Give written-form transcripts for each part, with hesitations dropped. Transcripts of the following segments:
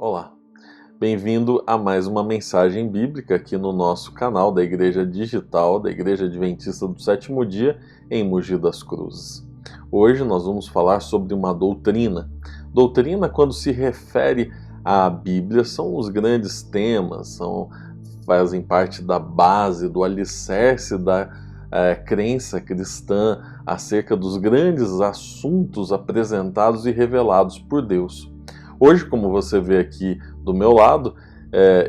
Olá, bem-vindo a mais uma mensagem bíblica aqui no nosso canal da Igreja Digital da Igreja Adventista do Sétimo Dia em Mogi das Cruzes. Hoje nós vamos falar sobre uma doutrina. Doutrina, quando se refere à Bíblia, são os grandes temas, fazem parte da base, do alicerce da crença cristã acerca dos grandes assuntos apresentados e revelados por Deus. Hoje, como você vê aqui do meu lado,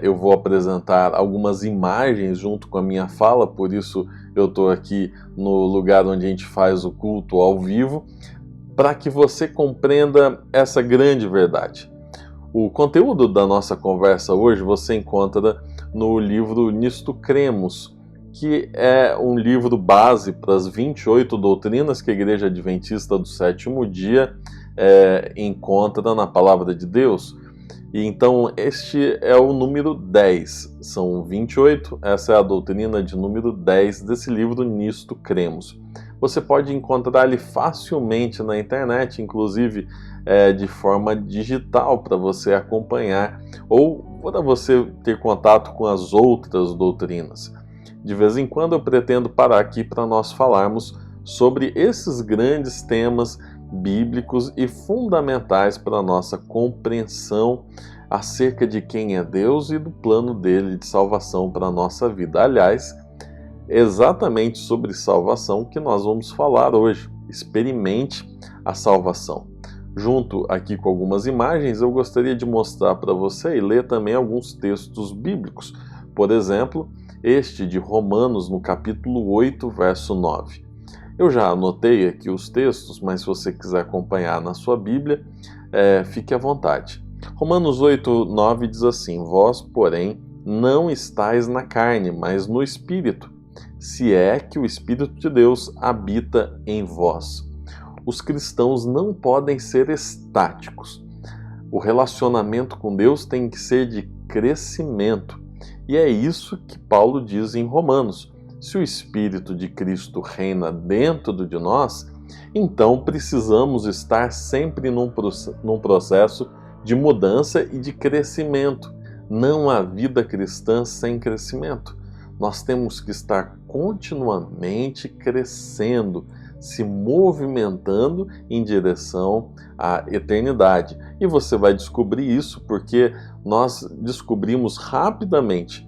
eu vou apresentar algumas imagens junto com a minha fala, por isso eu estou aqui no lugar onde a gente faz o culto ao vivo, para que você compreenda essa grande verdade. O conteúdo da nossa conversa hoje você encontra no livro Nisto Cremos, que é um livro base para as 28 doutrinas que a Igreja Adventista do Sétimo Dia encontra na Palavra de Deus. E então este é o número 10, são 28, essa é a doutrina de número 10 desse livro Nisto Cremos. Você pode encontrar ele facilmente na internet, inclusive de forma digital, para você acompanhar ou para você ter contato com as outras doutrinas. De vez em quando eu pretendo parar aqui para nós falarmos sobre esses grandes temas bíblicos e fundamentais para a nossa compreensão acerca de quem é Deus e do plano dele de salvação para a nossa vida. Aliás, exatamente sobre salvação que nós vamos falar hoje. Experimente a salvação. Junto aqui com algumas imagens, eu gostaria de mostrar para você e ler também alguns textos bíblicos. Por exemplo, este de Romanos, no capítulo 8, verso 9. Eu já anotei aqui os textos, mas se você quiser acompanhar na sua Bíblia, fique à vontade. Romanos 8, 9 diz assim: Vós, porém, não estáis na carne, mas no Espírito, se é que o Espírito de Deus habita em vós. Os cristãos não podem ser estáticos. O relacionamento com Deus tem que ser de crescimento. E é isso que Paulo diz em Romanos. Se o Espírito de Cristo reina dentro de nós, então precisamos estar sempre num processo de mudança e de crescimento. Não há vida cristã sem crescimento. Nós temos que estar continuamente crescendo, se movimentando em direção à eternidade. E você vai descobrir isso porque nós descobrimos rapidamente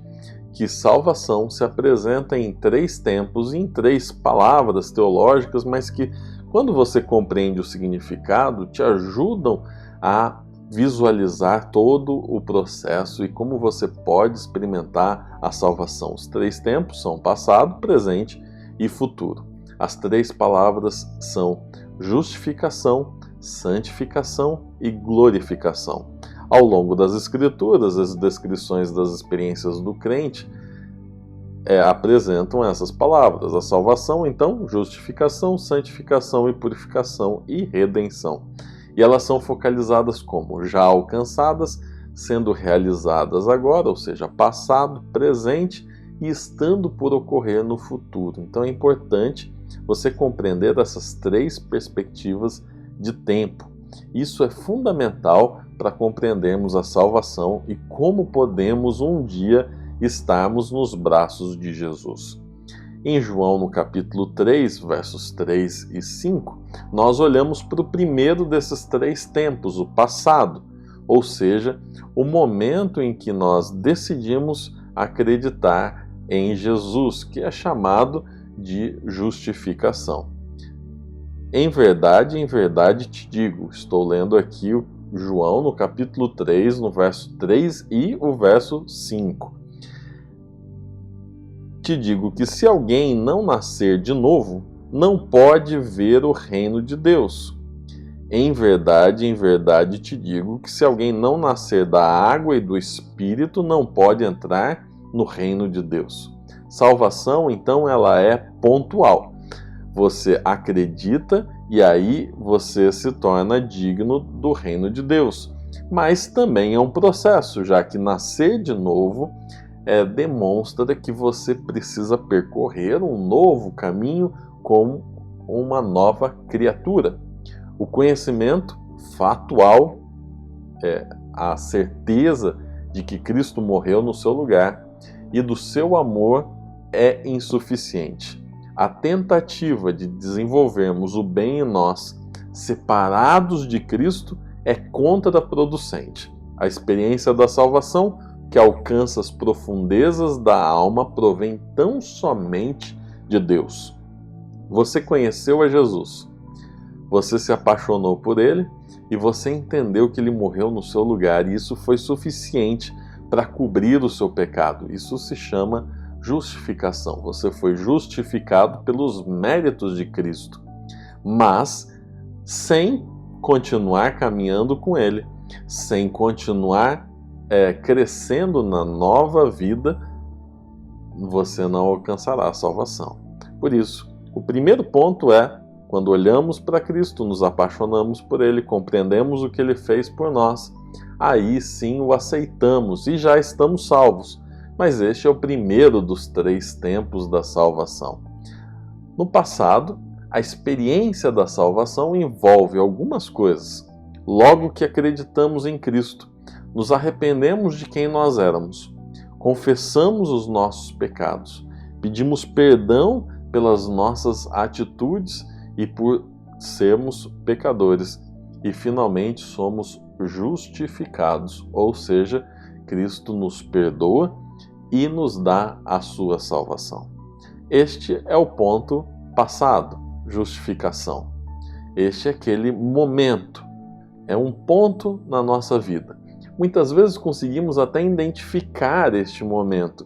que salvação se apresenta em 3 tempos, em 3 palavras teológicas, mas que, quando você compreende o significado, te ajudam a visualizar todo o processo e como você pode experimentar a salvação. Os 3 tempos são passado, presente e futuro. As 3 palavras são justificação, santificação e glorificação. Ao longo das Escrituras, as descrições das experiências do crente apresentam essas palavras. A salvação, então, justificação, santificação e purificação e redenção. E elas são focalizadas como já alcançadas, sendo realizadas agora, ou seja, passado, presente e estando por ocorrer no futuro. Então é importante você compreender essas 3 perspectivas de tempo. Isso é fundamental para compreendermos a salvação e como podemos um dia estarmos nos braços de Jesus. Em João, no capítulo 3, versos 3 e 5, nós olhamos para o primeiro desses 3 tempos, o passado, ou seja, o momento em que nós decidimos acreditar em Jesus, que é chamado de justificação. Em verdade te digo, estou lendo aqui o João no capítulo 3, no verso 3 e o verso 5. Te digo que se alguém não nascer de novo, não pode ver o reino de Deus. Em verdade te digo que se alguém não nascer da água e do Espírito, não pode entrar no reino de Deus. Salvação, então, ela é pontual. Você acredita e aí você se torna digno do reino de Deus. Mas também é um processo, já que nascer de novo demonstra que você precisa percorrer um novo caminho como uma nova criatura. O conhecimento factual a certeza de que Cristo morreu no seu lugar e do seu amor é insuficiente. A tentativa de desenvolvermos o bem em nós, separados de Cristo, é contraproducente. A experiência da salvação, que alcança as profundezas da alma, provém tão somente de Deus. Você conheceu a Jesus, você se apaixonou por ele e você entendeu que ele morreu no seu lugar, e isso foi suficiente para cobrir o seu pecado. Isso se chama justificação. Você foi justificado pelos méritos de Cristo, mas sem continuar caminhando com ele, sem continuar crescendo na nova vida, você não alcançará a salvação. Por isso, o primeiro ponto é: quando olhamos para Cristo, nos apaixonamos por ele, compreendemos o que ele fez por nós, aí sim o aceitamos e já estamos salvos. Mas este é o primeiro dos 3 tempos da salvação. No passado, a experiência da salvação envolve algumas coisas. Logo que acreditamos em Cristo, nos arrependemos de quem nós éramos, confessamos os nossos pecados, pedimos perdão pelas nossas atitudes e por sermos pecadores, e finalmente somos justificados, ou seja, Cristo nos perdoa e nos dá a sua salvação. Este é o ponto passado, justificação. Este é aquele momento, é um ponto na nossa vida. Muitas vezes conseguimos até identificar este momento.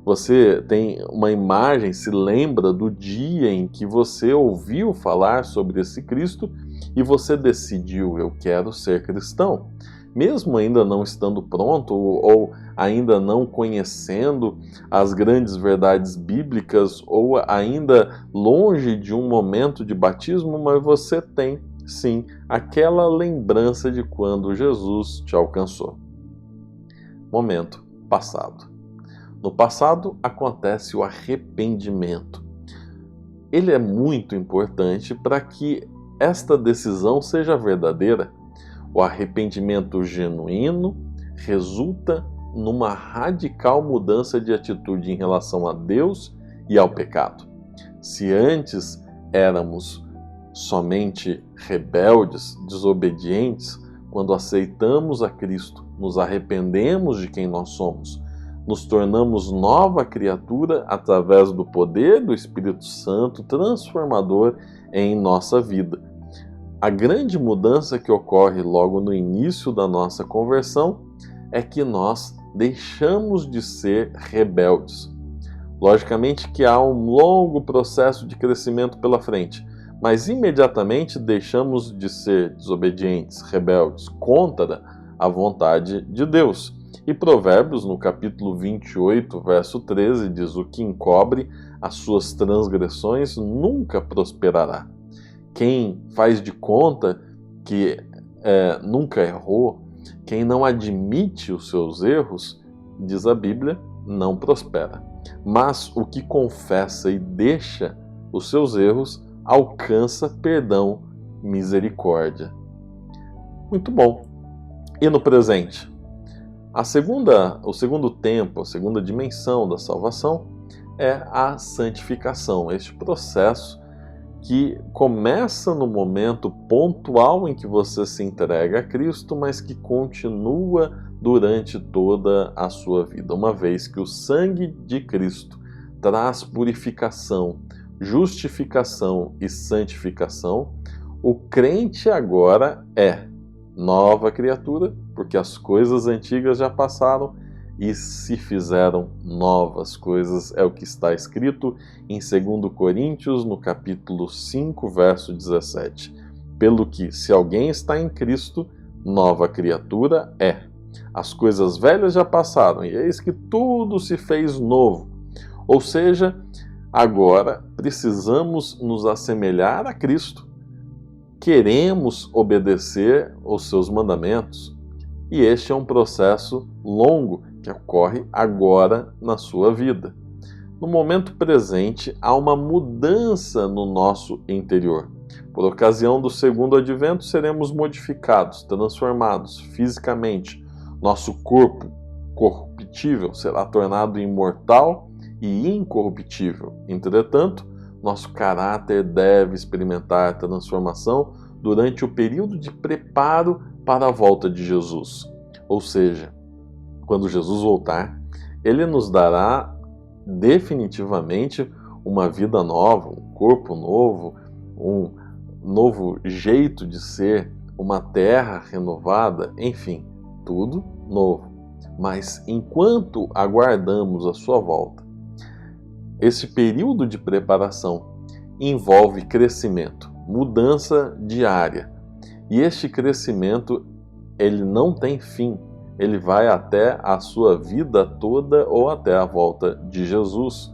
Você tem uma imagem, se lembra do dia em que você ouviu falar sobre esse Cristo e você decidiu: eu quero ser cristão. Mesmo ainda não estando pronto ou ainda não conhecendo as grandes verdades bíblicas ou ainda longe de um momento de batismo, mas você tem, sim, aquela lembrança de quando Jesus te alcançou. Momento passado. No passado acontece o arrependimento. Ele é muito importante para que esta decisão seja verdadeira. O arrependimento genuíno resulta numa radical mudança de atitude em relação a Deus e ao pecado. Se antes éramos somente rebeldes, desobedientes, quando aceitamos a Cristo, nos arrependemos de quem nós somos, nos tornamos nova criatura através do poder do Espírito Santo transformador em nossa vida. A grande mudança que ocorre logo no início da nossa conversão é que nós deixamos de ser rebeldes. Logicamente que há um longo processo de crescimento pela frente, mas imediatamente deixamos de ser desobedientes, rebeldes, contra a vontade de Deus. E Provérbios, no capítulo 28, verso 13, diz: o que encobre as suas transgressões nunca prosperará. Quem faz de conta que nunca errou, quem não admite os seus erros, diz a Bíblia, não prospera. Mas o que confessa e deixa os seus erros, alcança perdão, misericórdia. Muito bom. E no presente? O segundo tempo, a segunda dimensão da salvação é a santificação. Este processo que começa no momento pontual em que você se entrega a Cristo, mas que continua durante toda a sua vida, uma vez que o sangue de Cristo traz purificação, justificação e santificação. O crente agora é nova criatura, porque as coisas antigas já passaram e se fizeram novas coisas, é o que está escrito em 2 Coríntios, no capítulo 5, verso 17. Pelo que, se alguém está em Cristo, nova criatura é. As coisas velhas já passaram, e eis que tudo se fez novo. Ou seja, agora precisamos nos assemelhar a Cristo. Queremos obedecer aos seus mandamentos. E este é um processo longo que ocorre agora na sua vida. No momento presente, há uma mudança no nosso interior. Por ocasião do segundo advento, seremos modificados, transformados fisicamente, Nosso corpo corruptível será tornado imortal e incorruptível. Entretanto, nosso caráter deve experimentar transformação durante o período de preparo para a volta de Jesus. Ou seja, quando Jesus voltar, ele nos dará definitivamente uma vida nova, um corpo novo, um novo jeito de ser, uma terra renovada, enfim, tudo novo. Mas enquanto aguardamos a sua volta, esse período de preparação envolve crescimento, mudança diária. E este crescimento, ele não tem fim. Ele vai até a sua vida toda ou até a volta de Jesus.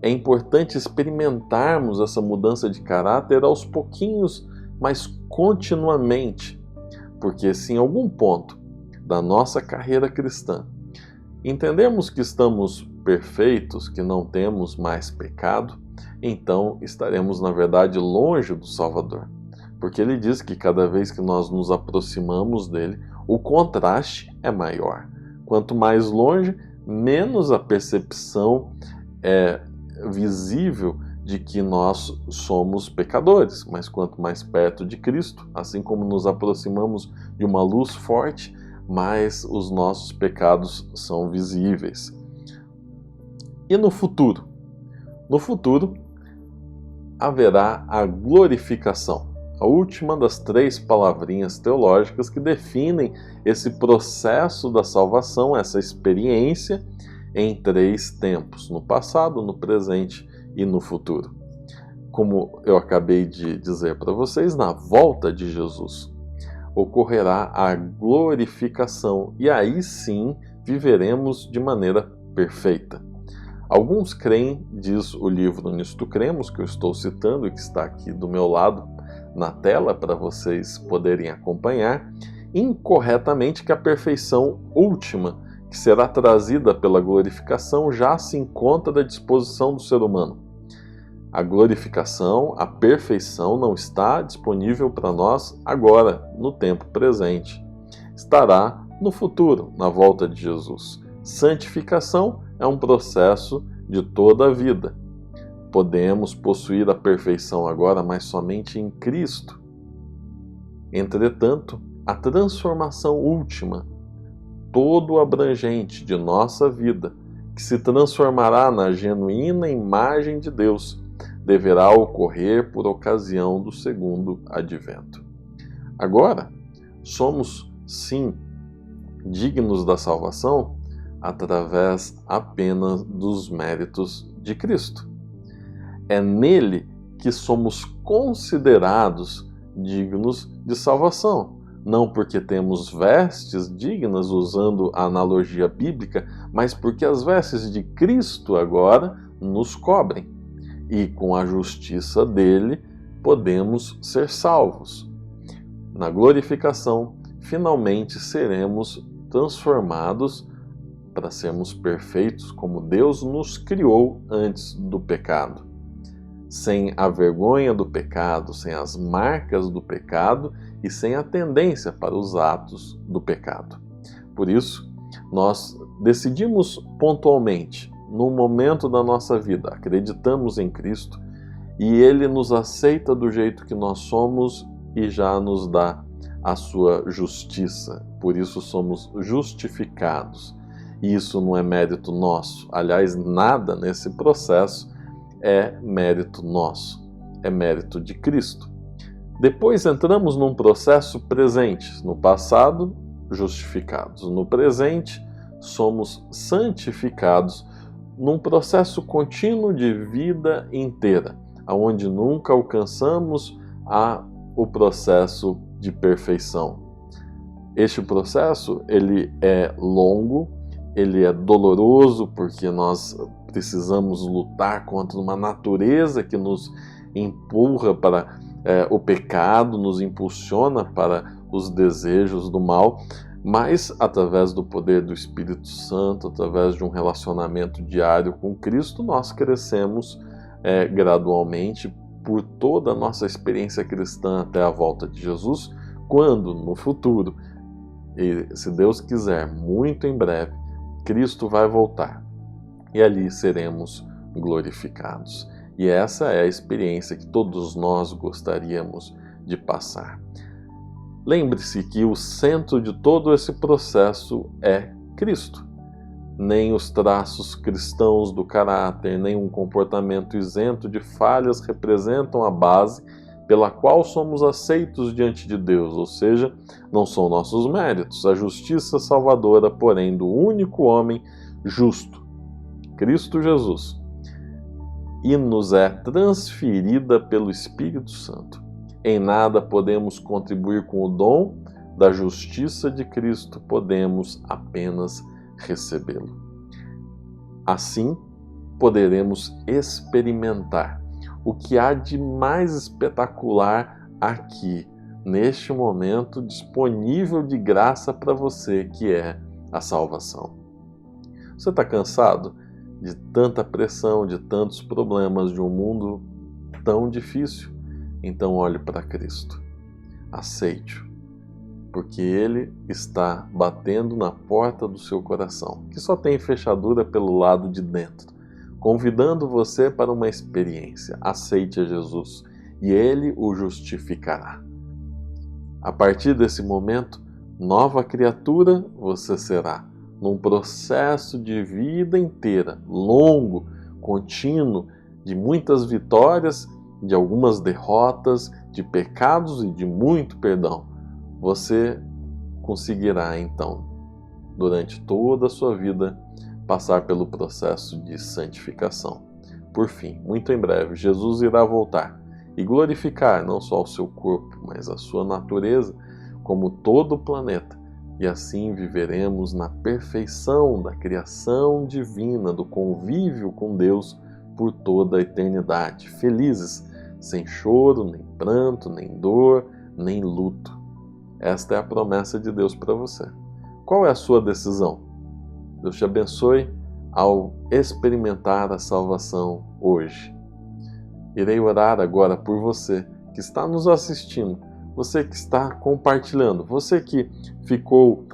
É importante experimentarmos essa mudança de caráter aos pouquinhos, mas continuamente. Porque se em algum ponto da nossa carreira cristã entendemos que estamos perfeitos, que não temos mais pecado, então estaremos, na verdade, longe do Salvador. Porque ele diz que cada vez que nós nos aproximamos dele, o contraste é maior. Quanto mais longe, menos a percepção é visível de que nós somos pecadores. Mas quanto mais perto de Cristo, assim como nos aproximamos de uma luz forte, mais os nossos pecados são visíveis. E no futuro? No futuro, haverá a glorificação, a última das 3 palavrinhas teológicas que definem esse processo da salvação, essa experiência em 3 tempos, no passado, no presente e no futuro. Como eu acabei de dizer para vocês, na volta de Jesus ocorrerá a glorificação e aí sim viveremos de maneira perfeita. Alguns creem, diz o livro Nisto Cremos, que eu estou citando e que está aqui do meu lado na tela para vocês poderem acompanhar, incorretamente que a perfeição última, que será trazida pela glorificação, já se encontra à disposição do ser humano. A glorificação, a perfeição não está disponível para nós agora, no tempo presente. Estará no futuro, na volta de Jesus. Santificação é um processo de toda a vida. Podemos possuir a perfeição agora, mas somente em Cristo. Entretanto, a transformação última, todo abrangente de nossa vida, que se transformará na genuína imagem de Deus, deverá ocorrer por ocasião do segundo advento. Agora, somos, sim, dignos da salvação através apenas dos méritos de Cristo. É nele que somos considerados dignos de salvação, não porque temos vestes dignas, usando a analogia bíblica, mas porque as vestes de Cristo agora nos cobrem. E com a justiça dele podemos ser salvos. Na glorificação, finalmente seremos transformados para sermos perfeitos como Deus nos criou antes do pecado. Sem a vergonha do pecado, sem as marcas do pecado e sem a tendência para os atos do pecado. Por isso, nós decidimos pontualmente, num momento da nossa vida, acreditamos em Cristo e Ele nos aceita do jeito que nós somos e já nos dá a sua justiça. Por isso somos justificados. E isso não é mérito nosso. Aliás, nada nesse processo é mérito nosso. É mérito de Cristo. Depois entramos num processo presente. No passado, justificados. No presente, somos santificados num processo contínuo de vida inteira, onde nunca alcançamos o processo de perfeição. Este processo, ele é longo, ele é doloroso, porque nós precisamos lutar contra uma natureza que nos empurra para o pecado, nos impulsiona para os desejos do mal, mas através do poder do Espírito Santo, através de um relacionamento diário com Cristo, nós crescemos gradualmente por toda a nossa experiência cristã até a volta de Jesus, quando, no futuro, E se Deus quiser, muito em breve, Cristo vai voltar e ali seremos glorificados. E essa é a experiência que todos nós gostaríamos de passar. Lembre-se que o centro de todo esse processo é Cristo. Nem os traços cristãos do caráter, nem um comportamento isento de falhas representam a base pela qual somos aceitos diante de Deus, ou seja, não são nossos méritos, a justiça salvadora, porém, do único homem justo, Cristo Jesus, e nos é transferida pelo Espírito Santo. Em nada podemos contribuir com o dom da justiça de Cristo, podemos apenas recebê-lo. Assim, poderemos experimentar o que há de mais espetacular aqui, neste momento disponível de graça para você, que é a salvação. Você está cansado de tanta pressão, de tantos problemas, de um mundo tão difícil? Então olhe para Cristo, aceite-o, porque Ele está batendo na porta do seu coração, que só tem fechadura pelo lado de dentro, convidando você para uma experiência. Aceite a Jesus e Ele o justificará. A partir desse momento, nova criatura você será, num processo de vida inteira, longo, contínuo, de muitas vitórias, de algumas derrotas, de pecados e de muito perdão. Você conseguirá, então, durante toda a sua vida, passar pelo processo de santificação. Por fim, muito em breve, Jesus irá voltar e glorificar não só o seu corpo, mas a sua natureza, como todo o planeta. E assim viveremos na perfeição da criação divina, do convívio com Deus por toda a eternidade, felizes, sem choro, nem pranto, nem dor, nem luto. Esta é a promessa de Deus para você. Qual é a sua decisão? Deus te abençoe ao experimentar a salvação hoje. Irei orar agora por você que está nos assistindo, você que está compartilhando, você que ficou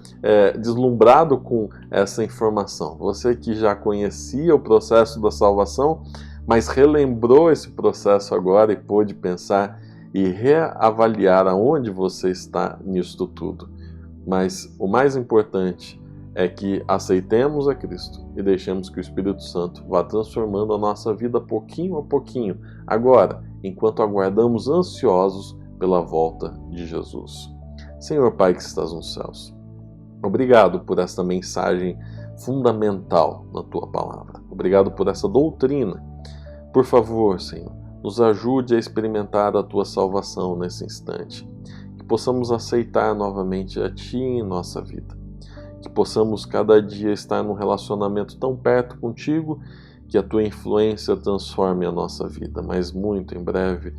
deslumbrado com essa informação, você que já conhecia o processo da salvação, mas relembrou esse processo agora e pôde pensar e reavaliar aonde você está nisto tudo. Mas o mais importante é que aceitemos a Cristo e deixemos que o Espírito Santo vá transformando a nossa vida pouquinho a pouquinho, agora, enquanto aguardamos ansiosos pela volta de Jesus. Senhor Pai que estás nos céus, obrigado por esta mensagem fundamental na Tua Palavra. Obrigado por essa doutrina. Por favor, Senhor, nos ajude a experimentar a Tua salvação nesse instante. Que possamos aceitar novamente a Ti em nossa vida. Que possamos cada dia estar num relacionamento tão perto contigo que a Tua influência transforme a nossa vida. Mas muito em breve,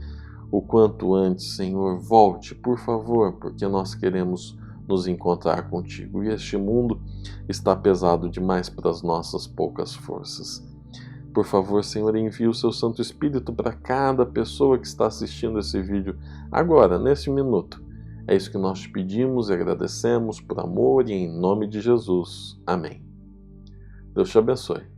o quanto antes, Senhor, volte, por favor, porque nós queremos nos encontrar contigo. E este mundo está pesado demais para as nossas poucas forças. Por favor, Senhor, envie o seu Santo Espírito para cada pessoa que está assistindo esse vídeo agora, nesse minuto. É isso que nós te pedimos e agradecemos por amor e em nome de Jesus. Amém. Deus te abençoe.